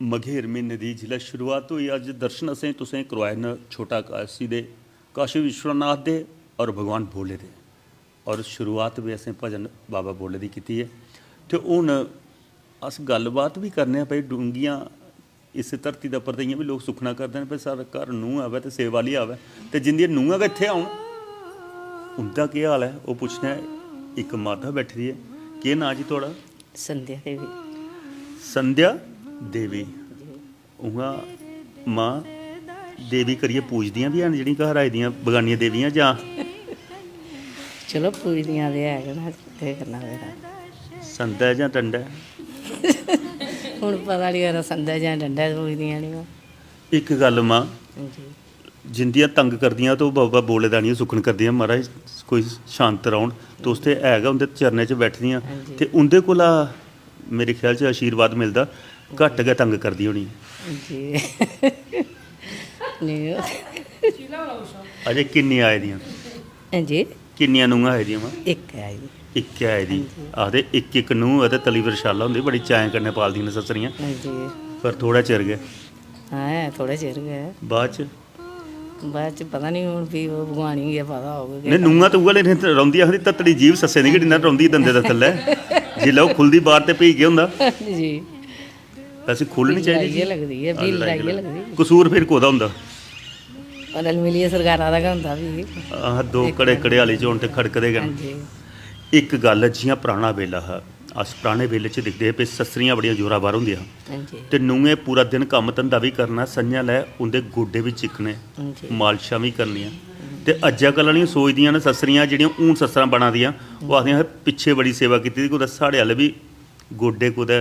मघेर महीने की जिसलै शुरुआत हुई अज दर्शन असें तुसें करवाए न छोटा काशी दे काशी विश्वनाथ दे और भगवान भोले दे और शुरुआत भी असें भजन बाबा भोले दी कीती है। तो हुण अस गलबात भी करने भाई डूंगियां इस धरती दे उप्पर इयां भी लोग सुखना करते हैं भाई सारा घर नूंह आवे तो सेवा आह्ली आवे तो जिंदियां नूंहां गै इत्थे आउण उंदा केह् हाल है वो पुछना है। एक माता बैठी दी है, केह् नां जी तुहाड़ा? संध्या देवी। संध्या देवी उ'आं मां देवी करिए पूजदियां भी हैन जेह्ड़ियां घर आई दियां बगानियां देवियां जां चलो पूजदियां ते है ना केह् करना फिर संत है जां टंडा है? हुण पता नहीं करा संध्या जां डंडा पूजदियां नहीं। एक गल मां जी जिंदियां तंग करदियां तो बाबा बोले दा नहीं सुखन करदियां महाराज कोई शांत रौह्न तो उस ते है गै उंदे चरणें च बैठदियां ते उंदे कोला मेरे ख्याल च आशीर्वाद मिलदा घट्ट गै तंग करदी होनी जी नहीं अजे किन्नी आए दियां जी किन्नियां नूंहां आए दियां मां? एक है जी इक आई दी आखदे इक इक नूंह होऐ ते तली बरशाला होंदी बड़ी चाएं कन्नै पालदियां न ससरियां जी पर थोड़ा चिर गै हाँ है थोड़े चिर गए बाद च बाद च पता नहीं हुण भी वो भगवान ही गै पता होग नहीं नूंहां तो उ'ऐ लेखा रौंह्दी आखदी तत्तड़ी जीभ सस्से दी गड्डी नाल रौंह्दी दंदे दे थल्लै जिल्लै ओह् खुलदी बाहर ते भी केह् होंदा जी वैसे खुल्लनी चाहिदी लड़ाइयै लगदी है भी लड़ाइयै लगदी कसूर फिर कोह्दा होंदा? रल मिलियै सरकारा दा गै होंदा भी आह दो घड़े घड़ेआली च होन ते खड़कदे गै हाँ न। जी इक गल्ल जियां पराना बेल्ला हा अस पराने बेल्ले च दिखदे हे भाई ससरियां बड़ियां जोरावर होंदियां हाँ जी ते नूंहें पूरा दिन कम्म धंधा भी करना संञा लै उंदे गोडे भी चिकने हाँ जी मालशां भी करनियां ते अज्जकल आह्लियां सोचदियां न ससरियां जेह्ड़ियां हून ससरां बना दियां ओह् आखदियां असें पिच्छे बड़ी सेवा कीती दी कुदै साढ़े अल्ल बी गोडे कुदै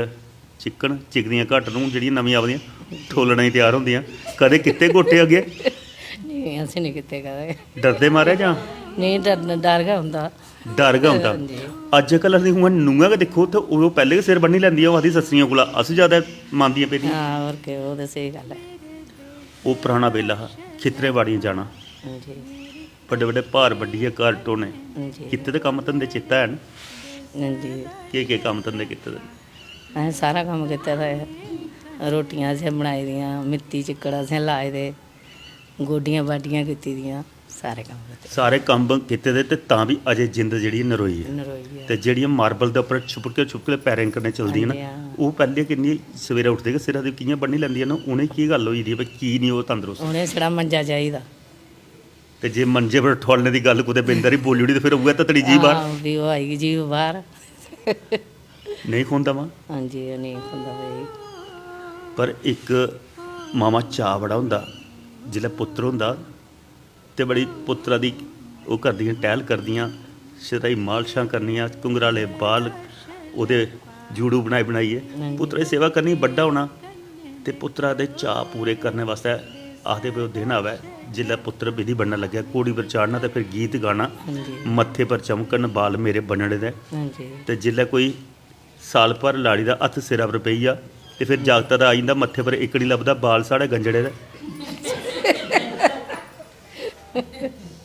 चिकन चिकदियां घट्ट न हून जेह्ड़ियां नमियां आवदियां ठोलने गी त्यार होंदियां कदें किते गोटे अग्गे नहीं असें नहीं कीते कदें डरदे मारे जां नहीं डर गै होंदा डर गै होंदा? हाँ जी अज्जकल अस हून नूंहां गै दिक्खो ते ओह् पैह्लें गै सिर बन्नी लैंदियां ओह् आखदी ससरियां कोला अस ज्यादा मानदियां पेदियां। हाँ और के वो तो सही गल है ओह् पराना बेल्ला हा खित्तरें बाड़ियां जाना हाँ जी बड्डे बड्डे भार बड्ढियै घर ढोने हाँ जी कीते दे कम्म धंदे चेता हैन हाँ जी केह् कम्म धंदे कीते दे? असें सारा कम्म कीते दा है रोटियां असें बनाई दियां मिट्टी चिक्कड़ असें लाए दे गोड्डियां बाड्डियां कीती दियां सारे कम्म कीते सारे कम्म कीते दे ते तां बी अजे जिंद जेह्ड़ी नरोई है नरोई है ते जेह्ड़ियां मार्बल दे उप्पर छुपके पैरें कन्नै चलदियां हाँ जी, न हाँ। ओह् पैह्लें किन्नी सवेरे उठदे गै सिरा दी कि'यां बन्नी लैंदियां न उ'नें गी केह् गल्ल होई दी भाई की निं ओह् तंदरुस्त? उ'नें छड़ा मंजा चाहिदा ते जे मंजे पर ठोलने दी गल्ल कुतै बिंद हारी बोली ओड़ी ते फिर उ'ऐ ततड़ी जी बाहर हाँ, भी ओह् आई गई जी बाहर नहीं खोंदा मां। हाँ जी ओह् नहीं खुंदा भाई पर इक मामा चाऽ बड़ा होंदा जिसलै पुत्तर होंदा ते बड़ी पुत्तरा दी ओह् करदियां टैह्ल करदियां शराई मालशां करनियां घुंगराले बाल ओह्दे जूड़ू बनाई बनाइयै पुत्तरा दी सेवा करनी बड्डा होना ते पुत्तरा दे चाऽ पूरे करने वास्तै आखदे भाई ओह् दिन आवै जिसलै पुत्तर विधि बनन लग्गेआ घोड़ी पर चाढ़ना ते फिर गीत गाना हाँ जी मत्थे पर चमकन बाल मेरे बनने दे हाँ जी ते जिसलै कोई साल भर लाड़ी दा हत्थ सिरा पर पेई जा ते फिर जागता दा आई जंदा मत्थे पर इक निं लभदा बाल साढ़े गंजड़े दे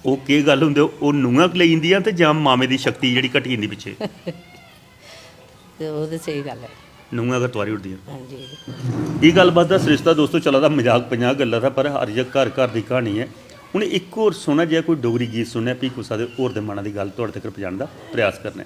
ओह् केह् गल्ल होंदे ओह् नूंहां लेई जंदियां ते जां मामे दी शक्ति जेह्ड़ी घटी जंदी पिच्छे ते ओह् ते स्हेई गल्ल है नूंहां गै तोआरी उड़दियां। हाँ जी एह् गल्लबात दा सरिस्ता दोस्तों चला दा मजाक पंजाक गल्ला दा पर हर जगह घर घर दी क्हानी है। हून इक होर सोहना जेहा कोई डोगरी गीत सुनने भी कुसै दे होर दे मना दी गल्ल तुहाड़े तक्कर पजाने दा प्रयास करने